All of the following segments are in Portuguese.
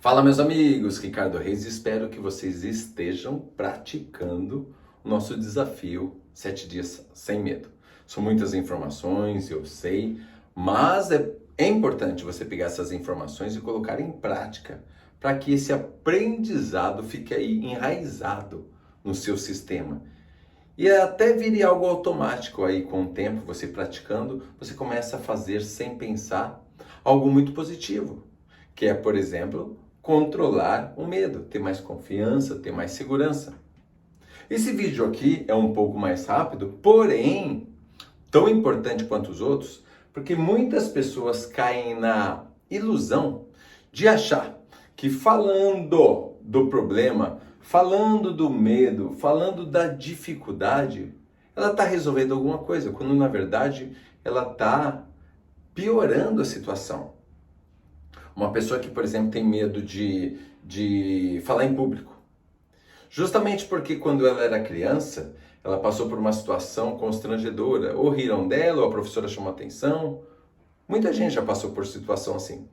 Fala, meus amigos, Ricardo Reis, espero que vocês estejam praticando o nosso desafio 7 dias sem medo. São muitas informações, eu sei, mas é importante você pegar essas informações e colocar em prática para que esse aprendizado fique aí enraizado no seu sistema. E até vire algo automático aí com o tempo, você praticando, você começa a fazer sem pensar algo muito positivo, que é, por exemplo, controlar o medo, ter mais confiança, ter mais segurança. Esse vídeo aqui é um pouco mais rápido, porém tão importante quanto os outros, porque muitas pessoas caem na ilusão de achar que falando do problema, falando do medo, falando da dificuldade, ela está resolvendo alguma coisa, quando na verdade ela está piorando a situação. Uma pessoa que, por exemplo, tem medo de falar em público. Justamente porque quando ela era criança, ela passou por uma situação constrangedora. Ou riram dela, ou a professora chamou atenção. Muita gente já passou por situação assim.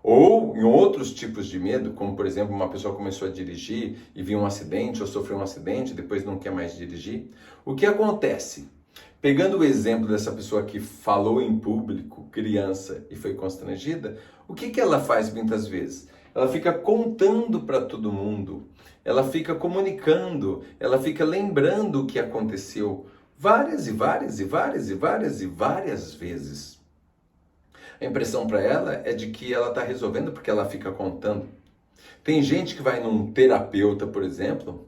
Ou em outros tipos de medo, como por exemplo, uma pessoa começou a dirigir e viu um acidente, ou sofreu um acidente, depois não quer mais dirigir. O que acontece? Pegando o exemplo dessa pessoa que falou em público, criança, e foi constrangida, o que ela faz muitas vezes? Ela fica contando para todo mundo, ela fica comunicando, ela fica lembrando o que aconteceu várias e várias e várias e várias e várias vezes. A impressão para ela é de que ela está resolvendo porque ela fica contando. Tem gente que vai num terapeuta, por exemplo,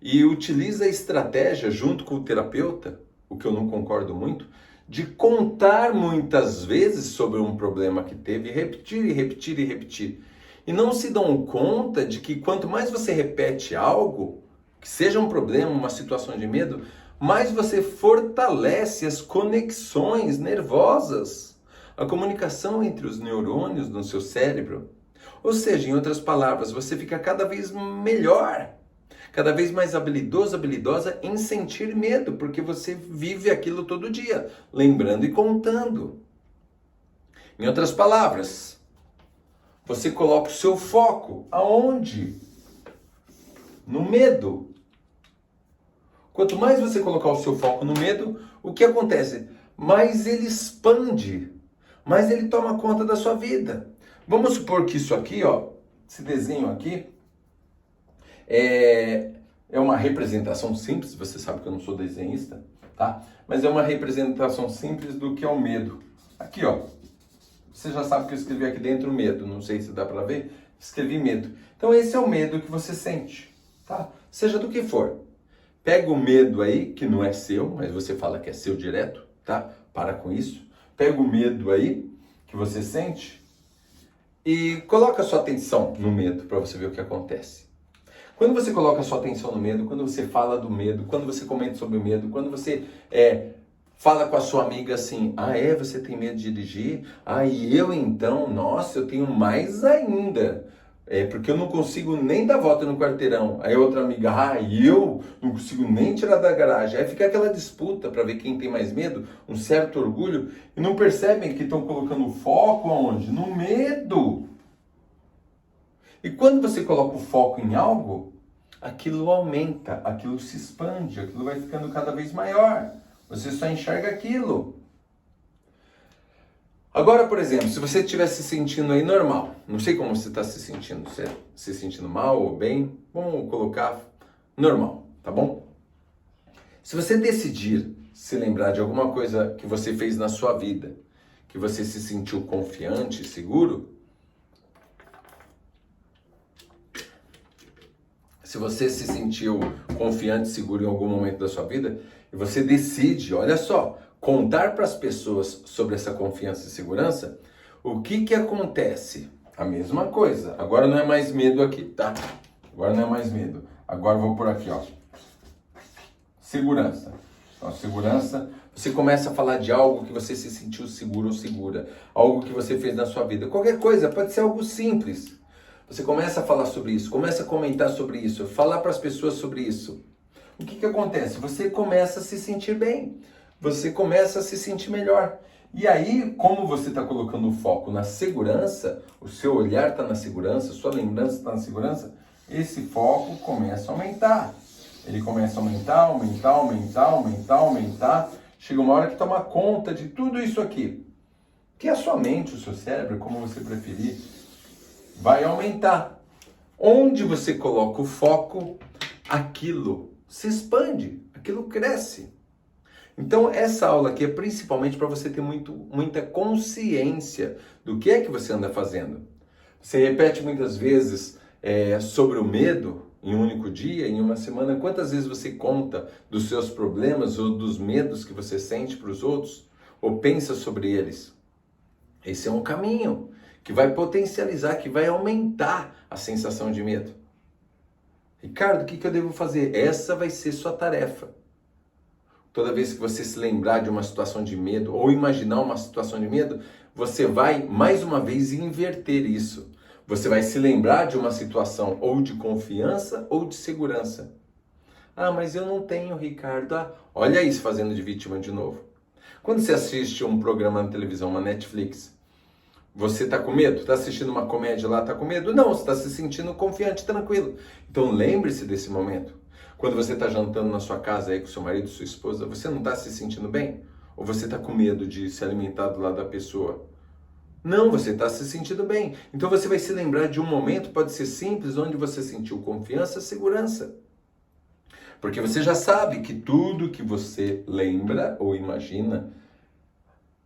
e utiliza a estratégia junto com o terapeuta, o que eu não concordo muito, de contar muitas vezes sobre um problema que teve, e repetir e repetir e repetir. E não se dão conta de que quanto mais você repete algo, que seja um problema, uma situação de medo, mais você fortalece as conexões nervosas, a comunicação entre os neurônios no seu cérebro. Ou seja, em outras palavras, você fica cada vez melhor, cada vez mais habilidoso, habilidosa em sentir medo, porque você vive aquilo todo dia, lembrando e contando. Em outras palavras, você coloca o seu foco aonde? No medo. Quanto mais você colocar o seu foco no medo, o que acontece? Mais ele expande, mais ele toma conta da sua vida. Vamos supor que isso aqui, ó, esse desenho aqui, é uma representação simples, você sabe que eu não sou desenhista, tá? Mas é uma representação simples do que é o medo. Aqui, ó, você já sabe que eu escrevi aqui dentro medo, não sei se dá pra ver, escrevi medo. Então esse é o medo que você sente, tá? Seja do que for. Pega o medo aí, que não é seu, mas você fala que é seu direto, tá? Para com isso. Pega o medo aí, que você sente, e coloca a sua atenção no medo para você ver o que acontece. Quando você coloca a sua atenção no medo, quando você fala do medo, quando você comenta sobre o medo, quando você fala com a sua amiga assim, você tem medo de dirigir? E eu então, nossa, eu tenho mais ainda. Porque eu não consigo nem dar volta no quarteirão. Aí outra amiga, eu não consigo nem tirar da garagem. Aí fica aquela disputa para ver quem tem mais medo, um certo orgulho, e não percebem que estão colocando o foco aonde? No medo. E quando você coloca o foco em algo, aquilo aumenta, aquilo se expande, aquilo vai ficando cada vez maior. Você só enxerga aquilo. Agora, por exemplo, se você estiver se sentindo aí normal, não sei como você está se sentindo, se sentindo mal ou bem, vamos colocar normal, tá bom? Se você decidir se lembrar de alguma coisa que você fez na sua vida, que você se sentiu confiante, seguro, se você se sentiu confiante, seguro em algum momento da sua vida, e você decide, olha só, contar para as pessoas sobre essa confiança e segurança, o que acontece? A mesma coisa. Agora não é mais medo aqui, tá? Agora não é mais medo. Agora eu vou por aqui, ó. Segurança. Então, segurança, você começa a falar de algo que você se sentiu seguro ou segura. Algo que você fez na sua vida. Qualquer coisa, pode ser algo simples. Você começa a falar sobre isso, começa a comentar sobre isso, falar para as pessoas sobre isso. O que acontece? Você começa a se sentir bem. Você começa a se sentir melhor. E aí, como você está colocando o foco na segurança, o seu olhar está na segurança, sua lembrança está na segurança, esse foco começa a aumentar. Ele começa a aumentar. Chega uma hora que toma conta de tudo isso aqui. Que a sua mente, o seu cérebro, como você preferir, vai aumentar. Onde você coloca o foco, aquilo se expande, aquilo cresce. Então, essa aula aqui é principalmente para você ter muita consciência do que é que você anda fazendo. Você repete muitas vezes sobre o medo em um único dia, em uma semana. Quantas vezes você conta dos seus problemas ou dos medos que você sente para os outros? Ou pensa sobre eles? Esse é um caminho que vai potencializar, que vai aumentar a sensação de medo. Ricardo, o que eu devo fazer? Essa vai ser sua tarefa. Toda vez que você se lembrar de uma situação de medo ou imaginar uma situação de medo, você vai, mais uma vez, inverter isso. Você vai se lembrar de uma situação ou de confiança ou de segurança. Ah, mas eu não tenho, Ricardo. Ah, olha isso fazendo de vítima de novo. Quando você assiste um programa na televisão, uma Netflix, você está com medo? Está assistindo uma comédia lá, está com medo? Não, você está se sentindo confiante, tranquilo. Então lembre-se desse momento. Quando você está jantando na sua casa aí com seu marido, sua esposa, você não está se sentindo bem? Ou você está com medo de se alimentar do lado da pessoa? Não, você está se sentindo bem. Então você vai se lembrar de um momento, pode ser simples, onde você sentiu confiança e segurança. Porque você já sabe que tudo que você lembra ou imagina,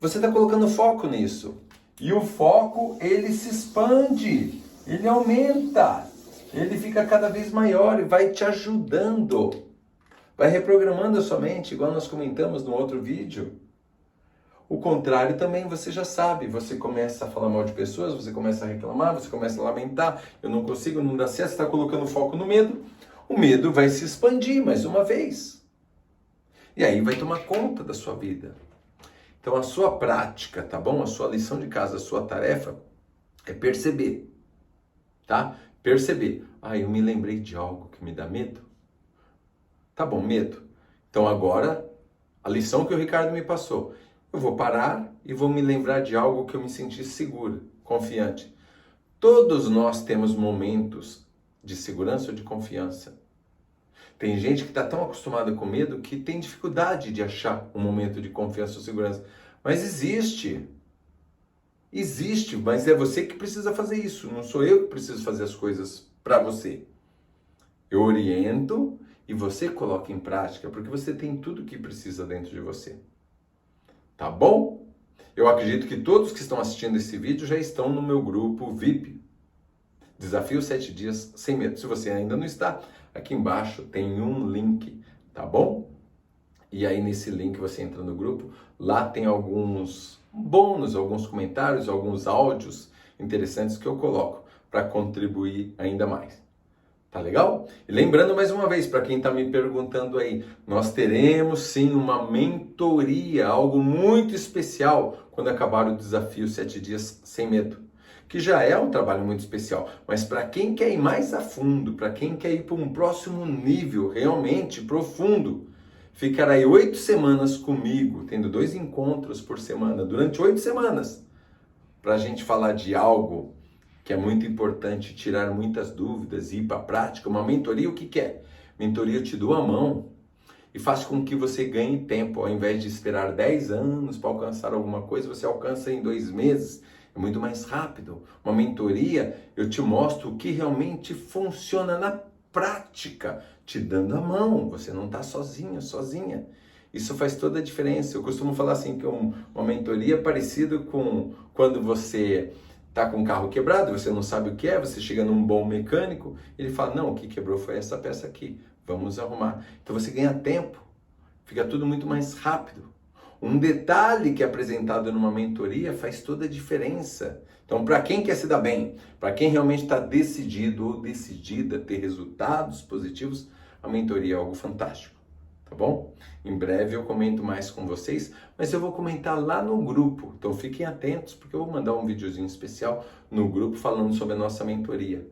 você está colocando foco nisso. E o foco, ele se expande, ele aumenta, ele fica cada vez maior e vai te ajudando. Vai reprogramando a sua mente, igual nós comentamos no outro vídeo. O contrário também você já sabe, você começa a falar mal de pessoas, você começa a reclamar, você começa a lamentar, eu não consigo, não dá certo, você está colocando foco no medo, o medo vai se expandir mais uma vez. E aí vai tomar conta da sua vida. Então a sua prática, tá bom? A sua lição de casa, a sua tarefa é perceber, tá? Perceber. Ah, eu me lembrei de algo que me dá medo. Tá bom, medo. Então agora, a lição que o Ricardo me passou, eu vou parar e vou me lembrar de algo que eu me senti seguro, confiante. Todos nós temos momentos de segurança ou de confiança. Tem gente que está tão acostumada com medo que tem dificuldade de achar um momento de confiança ou segurança. Mas existe. Existe, mas é você que precisa fazer isso. Não sou eu que preciso fazer as coisas para você. Eu oriento e você coloca em prática, porque você tem tudo o que precisa dentro de você. Tá bom? Eu acredito que todos que estão assistindo esse vídeo já estão no meu grupo VIP. Desafio 7 dias sem medo. Se você ainda não está, aqui embaixo tem um link, tá bom? E aí nesse link você entra no grupo, lá tem alguns bônus, alguns comentários, alguns áudios interessantes que eu coloco para contribuir ainda mais. Tá legal? E lembrando mais uma vez, para quem está me perguntando aí, nós teremos sim uma mentoria, algo muito especial quando acabar o desafio 7 dias sem medo. Que já é um trabalho muito especial, mas para quem quer ir mais a fundo, para quem quer ir para um próximo nível realmente profundo, ficar aí 8 semanas comigo, tendo 2 encontros por semana, durante 8 semanas, para a gente falar de algo que é muito importante, tirar muitas dúvidas e ir para a prática. Uma mentoria, o que que é? Mentoria, eu te dou a mão e faz com que você ganhe tempo. Ao invés de esperar 10 anos para alcançar alguma coisa, você alcança em 2 meses. É muito mais rápido. Uma mentoria, eu te mostro o que realmente funciona na prática, te dando a mão. Você não está sozinho, sozinha. Isso faz toda a diferença. Eu costumo falar assim que uma mentoria é parecido com quando você está com um carro quebrado, você não sabe o que é, você chega num bom mecânico, ele fala, não, o que quebrou foi essa peça aqui, vamos arrumar. Então você ganha tempo, fica tudo muito mais rápido. Um detalhe que é apresentado numa mentoria faz toda a diferença. Então, para quem quer se dar bem, para quem realmente está decidido ou decidida a ter resultados positivos, a mentoria é algo fantástico, tá bom? Em breve eu comento mais com vocês, mas eu vou comentar lá no grupo. Então fiquem atentos, porque eu vou mandar um videozinho especial no grupo falando sobre a nossa mentoria,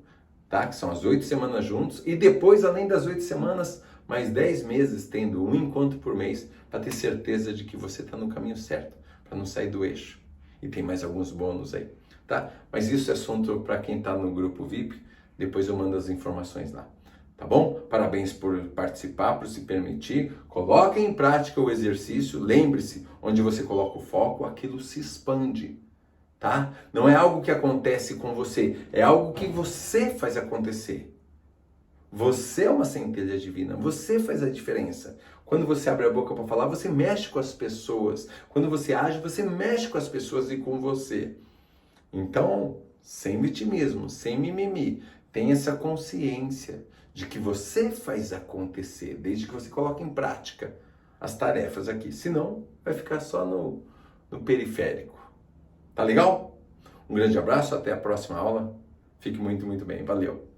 tá? Que são as 8 semanas juntos e depois, além das 8 semanas, mais 10 meses tendo um encontro por mês para ter certeza de que você está no caminho certo, para para não sair do eixo. E tem mais alguns bônus aí, tá? Mas isso é assunto para quem está no grupo VIP, depois eu mando as informações lá. Tá bom? Parabéns por participar, por se permitir. Coloque em prática o exercício. Lembre-se, onde você coloca o foco, aquilo se expande, tá? Não é algo que acontece com você, é algo que você faz acontecer. Você é uma centelha divina, você faz a diferença. Quando você abre a boca para falar, você mexe com as pessoas. Quando você age, você mexe com as pessoas e com você. Então, sem vitimismo, sem mimimi, tenha essa consciência de que você faz acontecer, desde que você coloque em prática as tarefas aqui. Senão, vai ficar só no periférico. Tá legal? Um grande abraço, até a próxima aula. Fique muito, muito bem. Valeu!